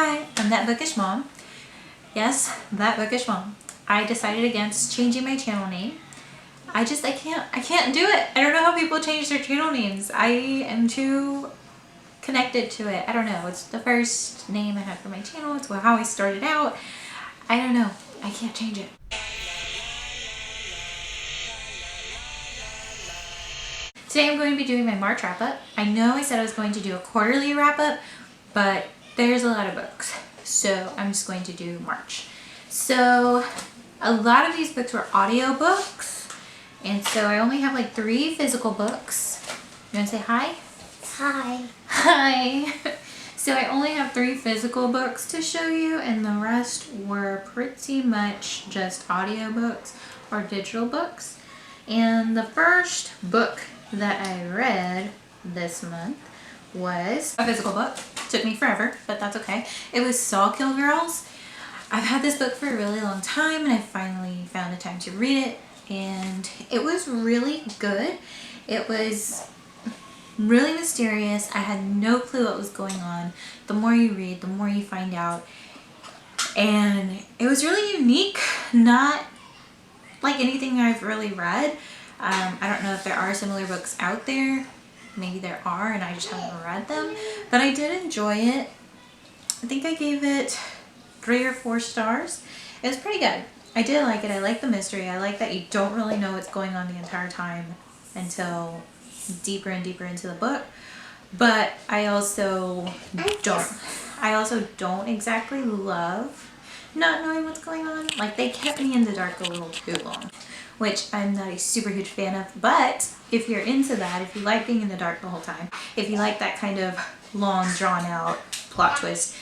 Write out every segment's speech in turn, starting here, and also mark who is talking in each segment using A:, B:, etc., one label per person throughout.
A: Hi, I'm that bookish mom. Yes, that bookish mom. I decided against changing my channel name. I can't do it. I don't know how people change their channel names. I am too connected to it. I don't know. It's the first name I had for my channel. It's how I started out. I don't know. I can't change it. Today I'm going to be doing my March wrap-up. I know I said I was going to do a quarterly wrap-up, but there's a lot of books, so I'm just going to do March. So a lot of these books were audiobooks, and so I only have like 3 physical books. You want to say hi?
B: Hi.
A: Hi. So I only have 3 physical books to show you, and the rest were pretty much just audiobooks or digital books. And the first book that I read this month was a physical book. Took me forever, but that's okay. It was Sawkill Girls. I've had this book for a really long time, and I finally found the time to read it, and it was really good. It was really mysterious. I had no clue what was going on. The more you read, the more you find out, and it was really unique, not like anything I've really read. I don't know if there are similar books out there. Maybe there are and I just haven't read them, but I did enjoy it. I think I gave it 3 or 4 stars. It was pretty good. I did like it. I like the mystery. I like that you don't really know what's going on the entire time until deeper and deeper into the book. But I also don't exactly love not knowing what's going on. Like, they kept me in the dark a little too long, which I'm not a super huge fan of. But if you're into that, if you like being in the dark the whole time, if you like that kind of long drawn out plot twist,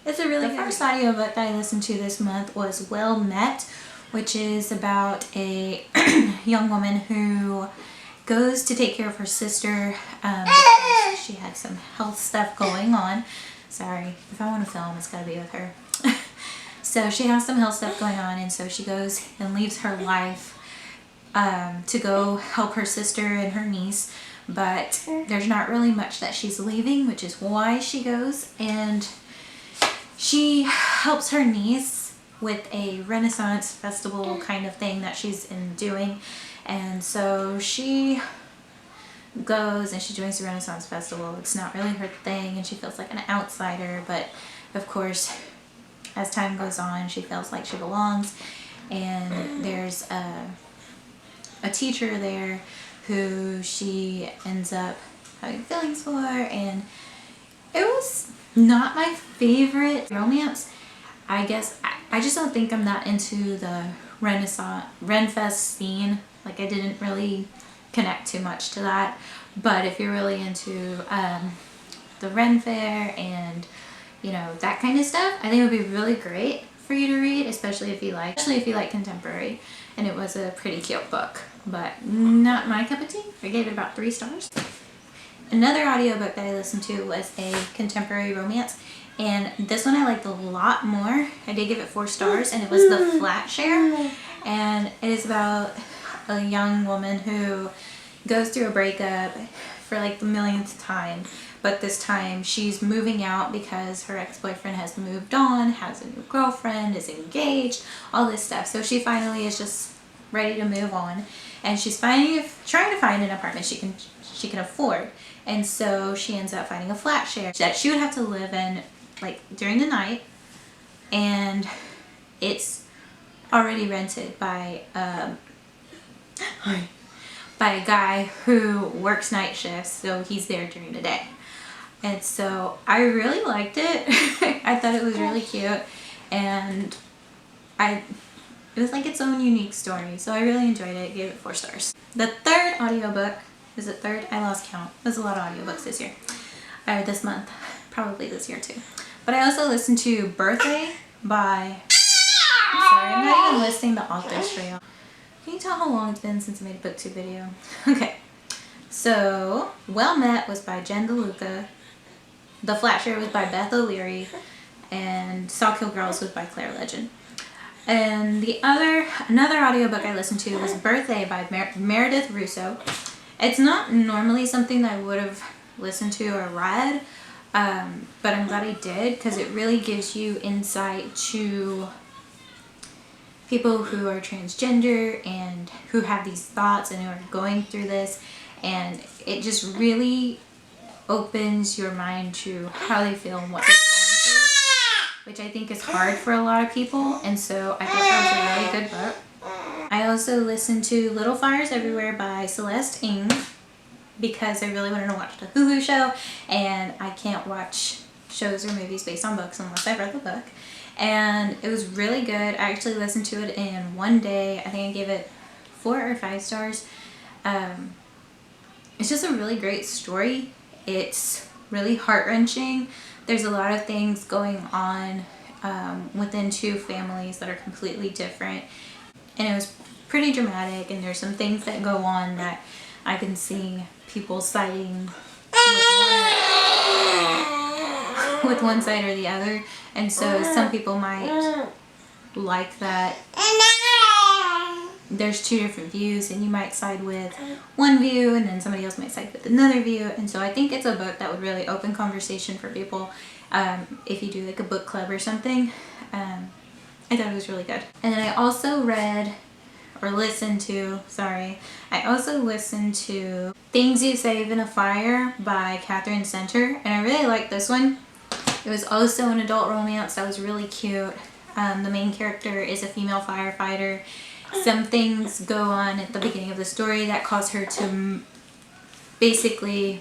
A: it's a really good. The first audiobook that I listened to this month was Well Met, which is about a young woman who goes to take care of her sister because she had some health stuff going on. Sorry, if I want to film, it's gotta be with her. So she has some health stuff going on, and so she goes and leaves her life to go help her sister and her niece, but there's not really much that she's leaving, which is why she goes, and she helps her niece with a Renaissance festival kind of thing that she's doing. And so she goes and she's doing the Renaissance festival. It's not really her thing, and she feels like an outsider, but of course as time goes on she feels like she belongs. And there's a teacher there who she ends up having feelings for, and it was not my favorite romance. I guess I just don't think I'm that into the Renfest scene. Like, I didn't really connect too much to that. But if you're really into the Ren Fair and, you know, that kind of stuff, I think it would be really great for you to read, especially if you like contemporary. And it was a pretty cute book, but not my cup of tea. I gave it about 3 stars. Another audiobook that I listened to was a contemporary romance, and this one I liked a lot more. I did give it 4 stars, and it was The Flat Share, and it is about a young woman who goes through a breakup for like the millionth time, but this time she's moving out because her ex-boyfriend has moved on, has a new girlfriend, is engaged, all this stuff. So she finally is just ready to move on, and she's trying to find an apartment she can afford. And so she ends up finding a flat share that she would have to live in like during the night, and it's already rented by a guy who works night shifts, so he's there during the day. And so I really liked it. I thought it was really cute, and it was like its own unique story, so I really enjoyed it. Gave it 4 stars. The third audiobook, is it third? I lost count. There's a lot of audiobooks this year, or this month, probably this year too. But I also listened to Birthday by, I'm sorry, I'm not even listing the authors for you. Can you tell how long it's been since I made a booktube video? Okay, so Well Met was by Jen DeLuca, The Flat Share was by Beth O'Leary, and Sawkill Girls was by Claire Legend. And another audiobook I listened to was Birthday by Meredith Russo. It's not normally something that I would have listened to or read, But I'm glad I did, because it really gives you insight to people who are transgender and who have these thoughts and who are going through this, and it just really opens your mind to how they feel and what they're going through, which I think is hard for a lot of people, and so I thought that was a really good book. I also listened to Little Fires Everywhere by Celeste Ng, because I really wanted to watch the Hulu show, and I can't watch shows or movies based on books unless I've read the book. And it was really good. I actually listened to it in one day. I think I gave it 4 or 5 stars. It's just a really great story. It's really heart-wrenching. There's a lot of things going on within 2 families that are completely different, and it was pretty dramatic, and there's some things that go on that I can see people siding with one side or the other, and so some people might like that there's 2 different views, and you might side with one view and then somebody else might side with another view. And so I think it's a book that would really open conversation for people if you do like a book club or something. I thought it was really good. And then I also listened to Things You Save in a Fire by Catherine Center, and I really liked this one. It was also an adult romance that was really cute. The main character is a female firefighter. Some things go on at the beginning of the story that cause her to basically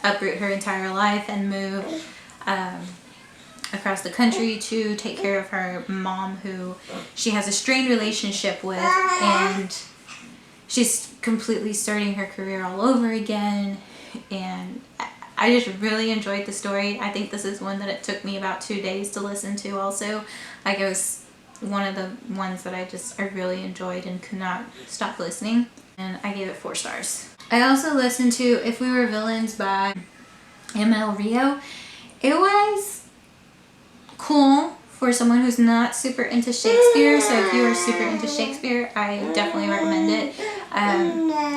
A: uproot her entire life and move across the country to take care of her mom, who she has a strained relationship with, and she's completely starting her career all over again. And I just really enjoyed the story. I think this is one that it took me about 2 days to listen to also. Like, it was one of the ones that I really enjoyed and could not stop listening, and I gave it 4 stars. I also listened to If We Were Villains by M.L. Rio. It was cool for someone who's not super into Shakespeare, so if you are super into Shakespeare, I definitely recommend it.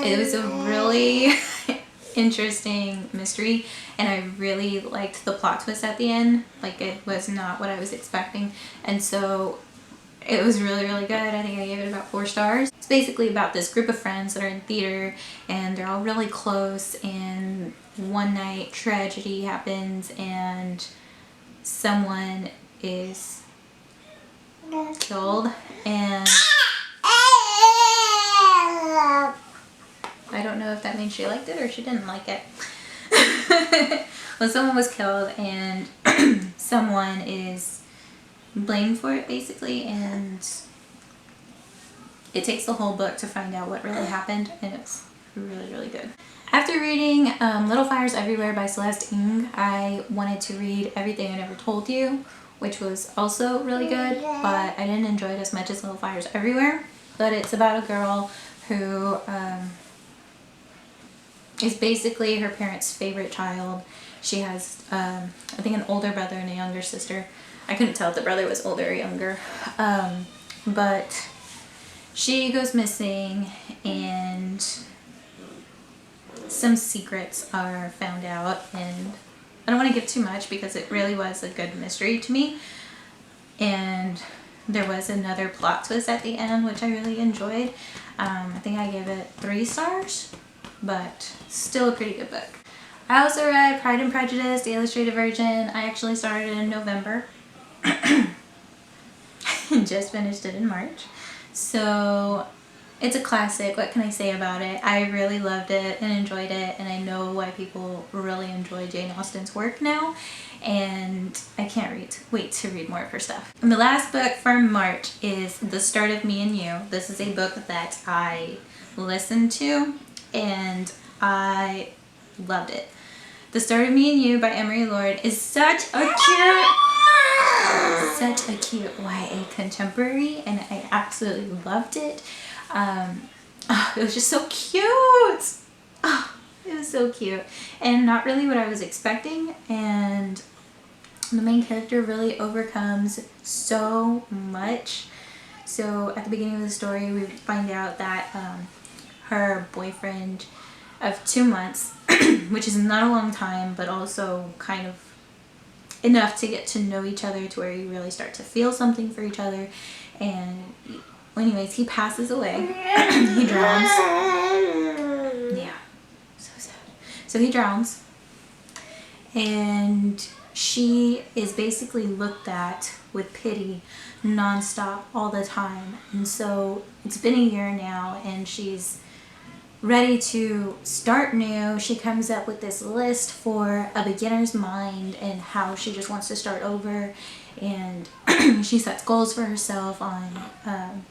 A: It was a really interesting mystery, and I really liked the plot twist at the end. Like, it was not what I was expecting, and so it was really, really good. I think I gave it about 4 stars. It's basically about this group of friends that are in theater, and they're all really close, and one night tragedy happens and someone is killed, and I don't know if that means she liked it or she didn't like it. Well, someone was killed and someone is blamed for it, basically, and it takes the whole book to find out what really happened, and it's really, really good. After reading Little Fires Everywhere by Celeste Ng, I wanted to read Everything I Never Told You, which was also really good, but I didn't enjoy it as much as Little Fires Everywhere. But it's about a girl who is basically her parents' favorite child. She has, I think, an older brother and a younger sister. I couldn't tell if the brother was older or younger. But she goes missing, and some secrets are found out, and I don't want to give too much because it really was a good mystery to me. And there was another plot twist at the end, which I really enjoyed. I think I gave it 3 stars, but still a pretty good book. I also read Pride and Prejudice, the illustrated version. I actually started in November. Just finished it in March. So it's a classic. What can I say about it? I really loved it and enjoyed it, and I know why people really enjoy Jane Austen's work now, and I can't wait to read more of her stuff. And the last book for March is The Start of Me and You. This is a book that I listened to and I loved it. The Start of Me and You by Emery Lord is such a cute YA contemporary, and I absolutely loved it. It was just so cute. It was so cute, and not really what I was expecting, and the main character really overcomes so much. So at the beginning of the story, we find out that her boyfriend of 2 months, which is not a long time, but also kind of enough to get to know each other to where you really start to feel something for each other. And anyways, he passes away. He drowns. Yeah, so sad. So he drowns, and she is basically looked at with pity nonstop all the time. And so it's been a year now, and she's ready to start new. She comes up with this list for a beginner's mind and how she just wants to start over, and she sets goals for herself on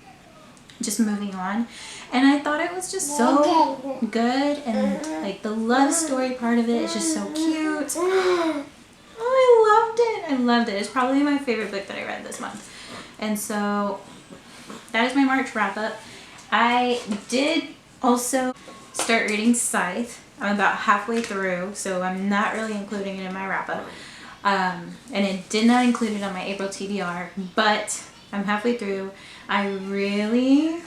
A: just moving on. And I thought it was just so good, and like the love story part of it is just so cute. Oh, I loved it. It's probably my favorite book that I read this month. And so that is my March wrap up. I did also start reading Scythe. I'm about halfway through, so I'm not really including it in my wrap up. And it did not include it on my April TBR, but I'm halfway through. I really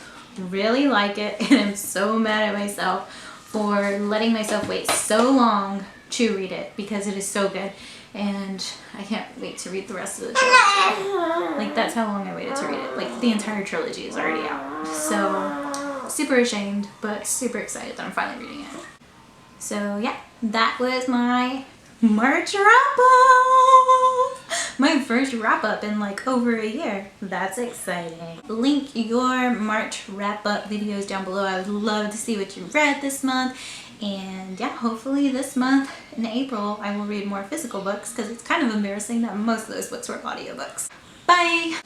A: like it, and I'm so mad at myself for letting myself wait so long to read it, because it is so good, and I can't wait to read the rest of the trilogy. Like, that's how long I waited to read it. Like, the entire trilogy is already out. So, super ashamed, but super excited that I'm finally reading it. So, yeah, that was my March wrap-up! My first wrap-up in like over a year. That's exciting. Link your March wrap-up videos down below. I would love to see what you read this month. And yeah, hopefully this month in April I will read more physical books, because it's kind of embarrassing that most of those books were audiobooks. Bye!